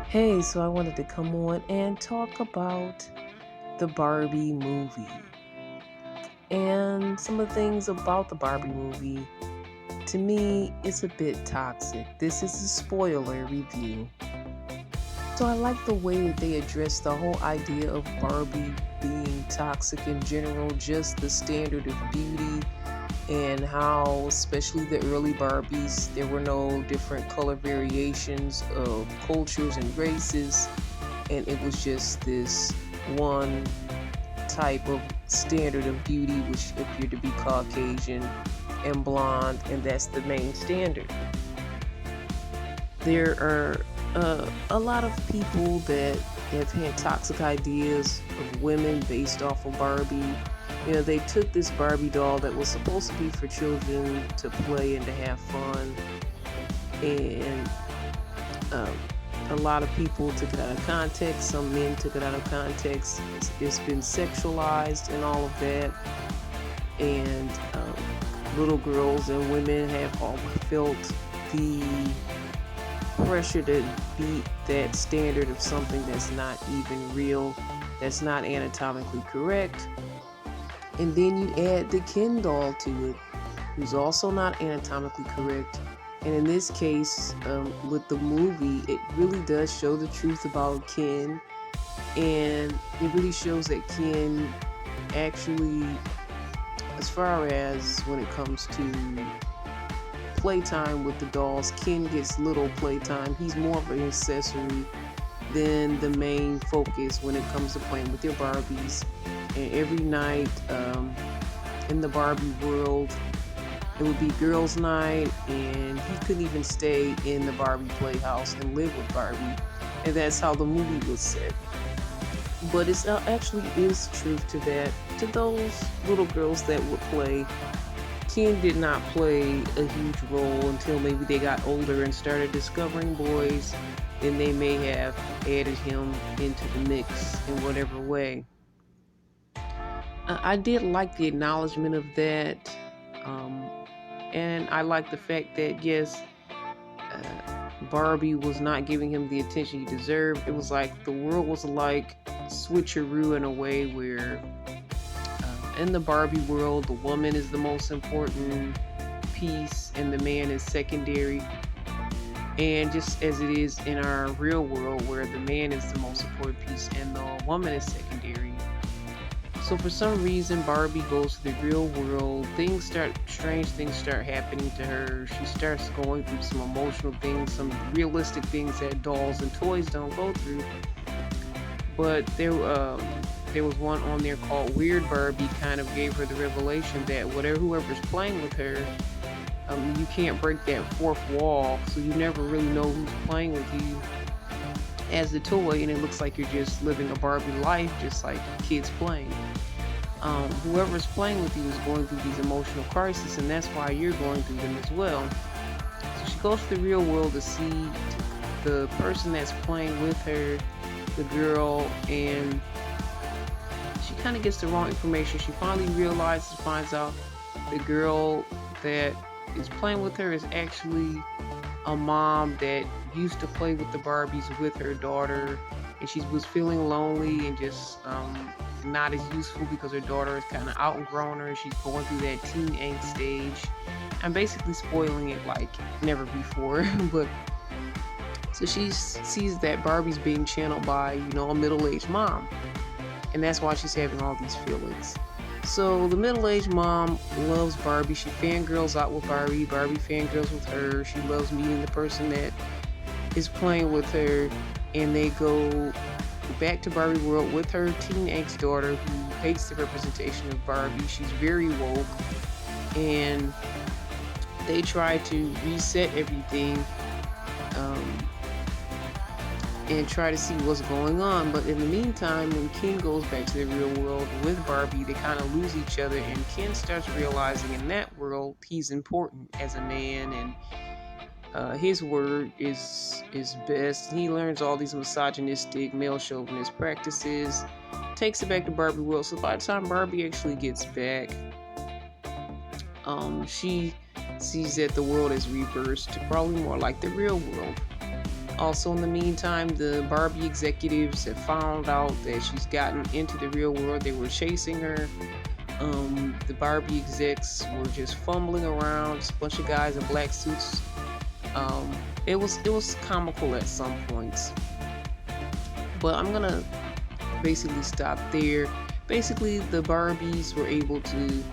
Hey, so I wanted to come on and talk about the Barbie movie and some of the things about the Barbie movie. To me, it's a bit toxic. This is a spoiler review. So I like the way that they address the whole idea of Barbie being toxic in general, just the standard of beauty, and how, especially the early Barbies, there were no different color variations of cultures and races, and it was just this one type of standard of beauty which appeared to be Caucasian and blonde, and that's the main standard. There are a lot of people that have had toxic ideas of women based off of Barbie. They took this Barbie doll that was supposed to be for children to play and to have fun, and um, a lot of people took it out of context. Some men took it out of context. It's been sexualized and all of that, and little girls and women have all felt the pressure to beat that standard of something that's not even real, that's not anatomically correct. And then you add the Ken doll to it, who's also not anatomically correct. And in this case, with the movie, it really does show the truth about Ken. And it really shows that Ken actually, as far as when it comes to playtime with the dolls, Ken gets little playtime. He's more of an accessory than the main focus when it comes to playing with your Barbies. And every night in the Barbie world, it would be girls' night, and he couldn't even stay in the Barbie playhouse and live with Barbie. And that's how the movie was set. But it actually is truth to that. To those little girls that would play, Ken did not play a huge role until maybe they got older and started discovering boys. Then they may have added him into the mix in whatever way. I did like the acknowledgement of that. And I like the fact that, yes, Barbie was not giving him the attention he deserved. It was like the world was like switcheroo in a way where in the Barbie world, the woman is the most important piece and the man is secondary. And just as it is in our real world, where the man is the most important piece and the woman is secondary. So for some reason, Barbie goes to the real world. Strange things start happening to her. She starts going through some emotional things, some realistic things that dolls and toys don't go through. But there was one on there called Weird Barbie, kind of gave her the revelation that whoever's playing with her, you can't break that fourth wall, so you never really know who's playing with you as the toy, and it looks like you're just living a Barbie life, just like kids playing. Whoever's playing with you is going through these emotional crises, and that's why you're going through them as well. So she goes to the real world to see the person that's playing with her, the girl, and she kind of gets the wrong information. She finally finds out the girl that is playing with her is actually a mom that used to play with the Barbies with her daughter, and she was feeling lonely and just not as useful because her daughter is kind of outgrown her and she's going through that teen angst stage. I'm basically spoiling it like never before, but so she sees that Barbie's being channeled by, a middle-aged mom, and that's why she's having all these feelings. So the middle-aged mom loves Barbie. She fangirls out with Barbie. Barbie fangirls with her. She loves meeting the person that is playing with her. And they go back to Barbie world with her teen angst daughter who hates the representation of Barbie. She's very woke. And they try to reset everything and try to see what's going on. But in the meantime, when Ken goes back to the real world with Barbie, they kind of lose each other, and Ken starts realizing in that world he's important as a man, and his word is best. He learns all these misogynistic, male chauvinist practices, takes it back to Barbie world. So by the time Barbie actually gets back, she sees that the world is reversed to probably more like the real world. Also, in the meantime, the Barbie executives have found out that she's gotten into the real world. They were chasing her. The Barbie execs were just fumbling around, just a bunch of guys in black suits. Um, it was comical at some points, but I'm gonna basically stop there. Basically, the Barbies were able to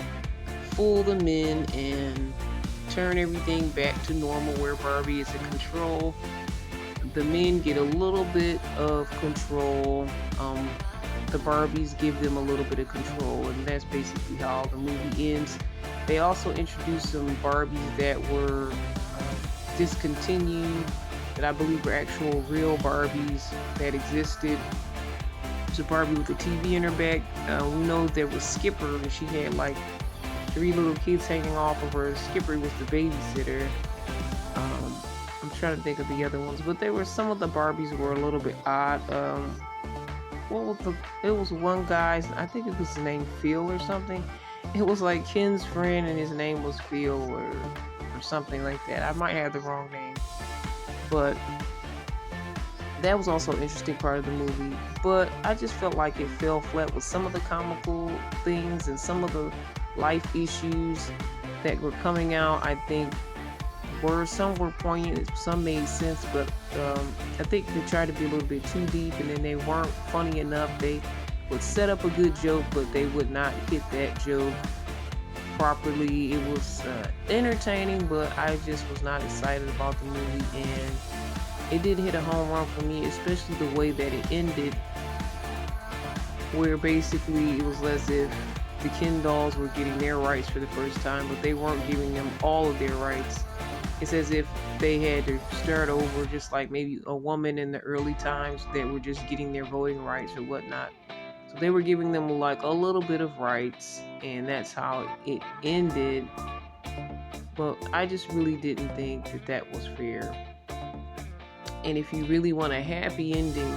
fool the men and turn everything back to normal, where Barbie is in control. The men get a little bit of control. The Barbies give them a little bit of control, and that's basically how the movie ends. They also introduced some Barbies that were discontinued, that I believe were actual real Barbies that existed. There's a Barbie with a TV in her back. We know there was Skipper, and she had like 3 little kids hanging off of her. Skipper was the babysitter. I'm trying to think of the other ones, but there were some of the Barbies were a little bit odd. It was one guy's, I think it was his name Phil or something. It was like Ken's friend and his name was Phil or something like that. I might have the wrong name, but that was also an interesting part of the movie. But I just felt like it fell flat with some of the comical things and some of the life issues that were coming out. I think some were poignant, some made sense, but I think they tried to be a little bit too deep, and then they weren't funny enough. They would set up a good joke, but they would not hit that joke properly. It was entertaining, but I just was not excited about the movie, and it did hit a home run for me, especially the way that it ended, where basically it was as if the Ken dolls were getting their rights for the first time, but they weren't giving them all of their rights. It's as if they had to start over, just like maybe a woman in the early times that were just getting their voting rights or whatnot. So they were giving them like a little bit of rights, and that's how it ended. But I just really didn't think that that was fair. And if you really want a happy ending,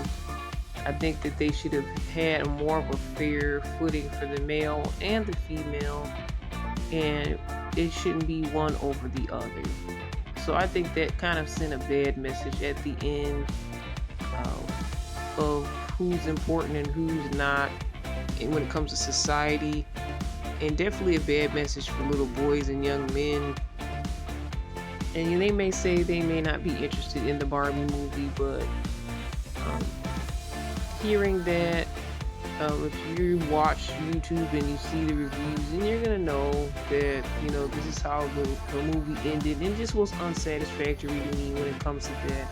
I think that they should have had more of a fair footing for the male and the female, and it shouldn't be one over the other. So I think that kind of sent a bad message at the end of who's important and who's not, and when it comes to society, and definitely a bad message for little boys and young men. And they may say they may not be interested in the Barbie movie, but hearing that, if you watch YouTube and you see the reviews, and you're gonna know that this is how the movie ended, and just was unsatisfactory to me when it comes to that.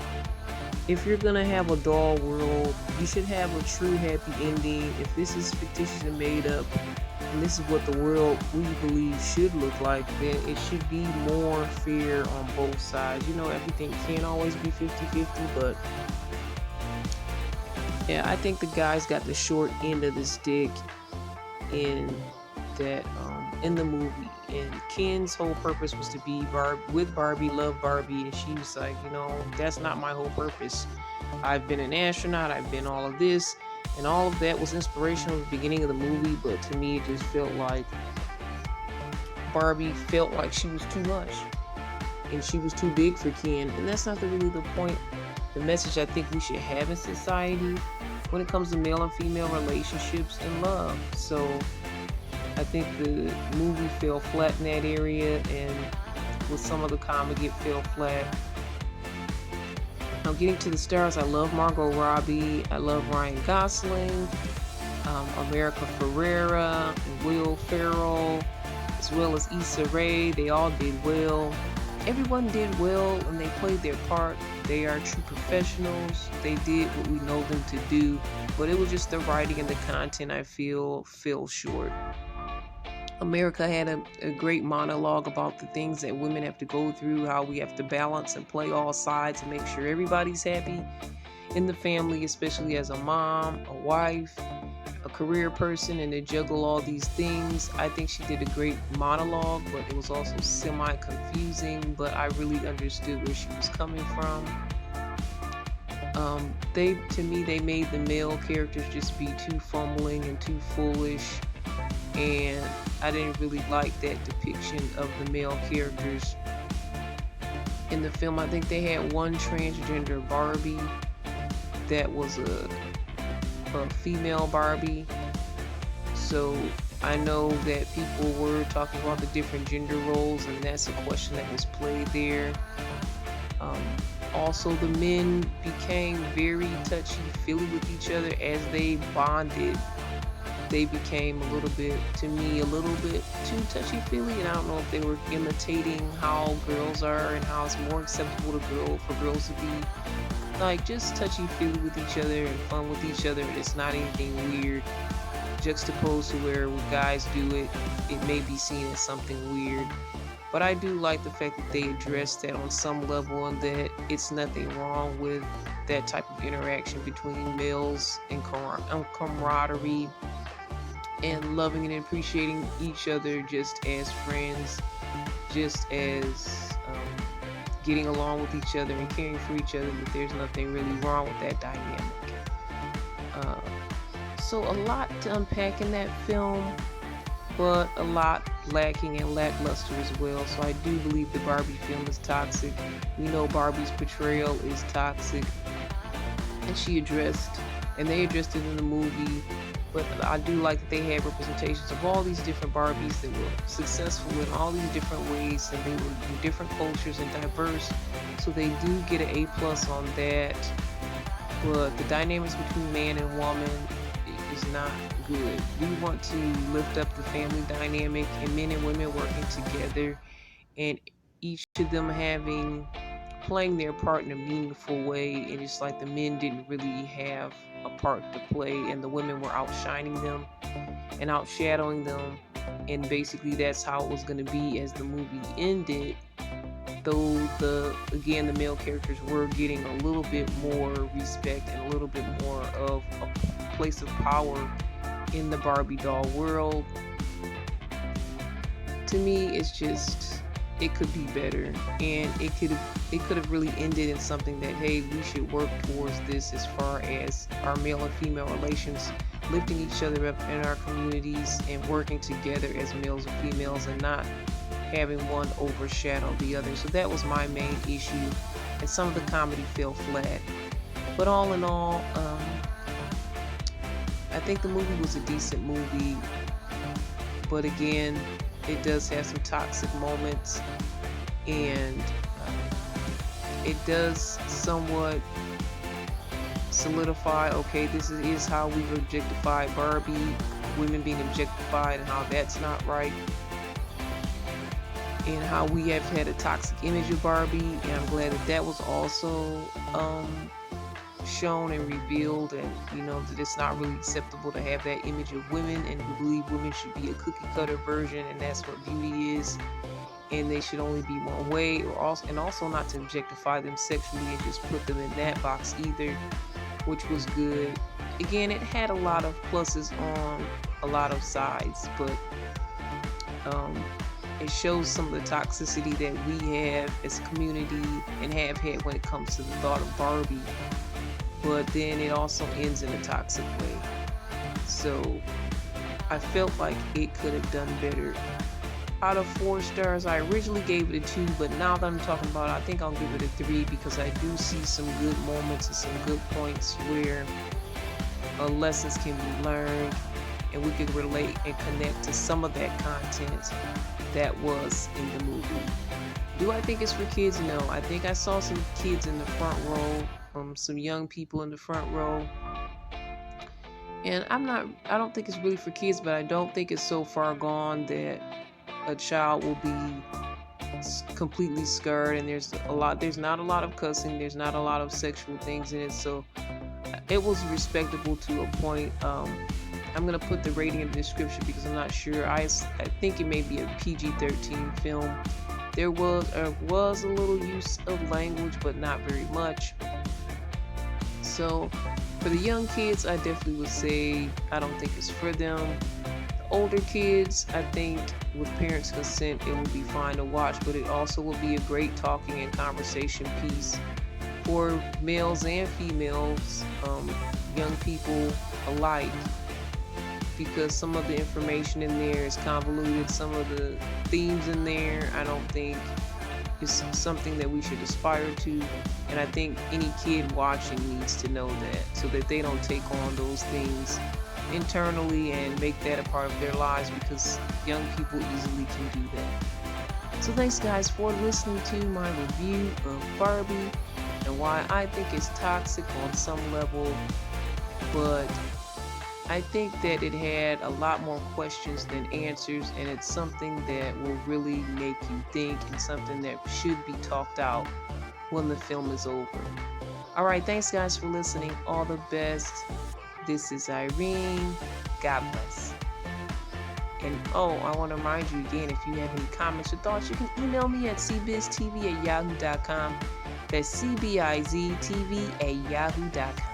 If you're gonna have a doll world, you should have a true happy ending. If this is fictitious and made up, and this is what the world we believe should look like, then it should be more fair on both sides. Everything can't always be 50-50, but yeah, I think the guys got the short end of the stick in that in the movie. And Ken's whole purpose was to be with Barbie, love Barbie, and she was like, that's not my whole purpose. I've been an astronaut, I've been all of this, and all of that was inspirational at the beginning of the movie, but to me it just felt like Barbie felt like she was too much, and she was too big for Ken, and that's not really the point. The message I think we should have in society when it comes to male and female relationships and love. So I think the movie fell flat in that area, and with some of the comedy it fell flat. Now getting to the stars, I love Margot Robbie, I love Ryan Gosling, America Ferrera, Will Ferrell, as well as Issa Rae. They all did well. Everyone did well, and they played their part. They are true professionals. They did what we know them to do, but it was just the writing and the content I feel fell short. America had a great monologue about the things that women have to go through, how we have to balance and play all sides and make sure everybody's happy in the family, especially as a mom, a wife, a career person, and to juggle all these things. I think she did a great monologue, but it was also semi-confusing, but I really understood where she was coming from. To me, they made the male characters just be too fumbling and too foolish, and I didn't really like that depiction of the male characters. in the film. I think they had one transgender Barbie that was a female Barbie. So I know that people were talking about the different gender roles, and that's a question that was played there. Um, Also, the men became very touchy-feely with each other as they bonded. They became a little bit, to me, a little bit too touchy-feely, and I don't know if they were imitating how girls are and how it's more acceptable for girls to be like just touchy-feely with each other and fun with each other. It's not anything weird. Juxtaposed to where guys do it, it may be seen as something weird. But I do like the fact that they addressed that on some level, and that it's nothing wrong with that type of interaction between males and camaraderie and loving and appreciating each other just as friends, just as getting along with each other and caring for each other, that there's nothing really wrong with that dynamic. Uh, so a lot to unpack in that film, but a lot lacking and lackluster as well. So I do believe the Barbie film is toxic. We know Barbie's portrayal is toxic, and they addressed it in the movie. But I do like that they had representations of all these different Barbies that were successful in all these different ways, and they were in different cultures and diverse. So they do get an A+ on that. But the dynamics between man and woman is not good. We want to lift up the family dynamic and men and women working together, and each of them playing their part in a meaningful way. And it's like the men didn't really have a part to play, and the women were outshining them and outshadowing them. And basically that's how it was going to be as the movie ended, though the male characters were getting a little bit more respect and a little bit more of a place of power in the Barbie doll world. To me, it's just, it could be better, and it could have really ended in something that, hey, we should work towards this as far as our male and female relations, lifting each other up in our communities and working together as males and females, and not having one overshadow the other. So that was my main issue, and some of the comedy fell flat. But all in all, I think the movie was a decent movie, but again, it does have some toxic moments, and it does somewhat solidify, okay, this is how we've objectified Barbie, women being objectified, and how that's not right, and how we have had a toxic image of Barbie. And I'm glad that was also shown and revealed, and that it's not really acceptable to have that image of women, and we believe women should be a cookie cutter version, and that's what beauty is, and they should only be one way, and also not to objectify them sexually and just put them in that box either, which was good. Again, it had a lot of pluses on a lot of sides, but it shows some of the toxicity that we have as a community and have had when it comes to the thought of Barbie. But then it also ends in a toxic way. So I felt like it could have done better. Out of 4 stars, I originally gave it a 2, but now that I'm talking about it, I think I'll give it a 3, because I do see some good moments and some good points where lessons can be learned, and we can relate and connect to some of that content that was in the movie. Do I think it's for kids? No. I think I saw some kids in the front row, some young people in the front row. And I don't think it's really for kids, but I don't think it's so far gone that a child will be completely scarred, and there's not a lot of cussing, there's not a lot of sexual things in it, so it was respectable to a point. I'm gonna put the rating in the description because I'm not sure. I think it may be a PG-13 film. There was a little use of language, but not very much. So for the young kids, I definitely would say I don't think it's for them. The older kids, I think with parents' consent, it would be fine to watch, but it also will be a great talking and conversation piece for males and females, young people alike, because some of the information in there is convoluted. Some of the themes in there, I don't think is something that we should aspire to. And I think any kid watching needs to know that so that they don't take on those things internally and make that a part of their lives, because young people easily can do that. So thanks guys for listening to my review of Barbie and why I think it's toxic on some level, but I think that it had a lot more questions than answers, and it's something that will really make you think and something that should be talked out when the film is over. All right, thanks guys for listening. All the best. This is Irene. God bless. And I want to remind you again, if you have any comments or thoughts, you can email me at cbiztv@yahoo.com. That's cbiztv@yahoo.com.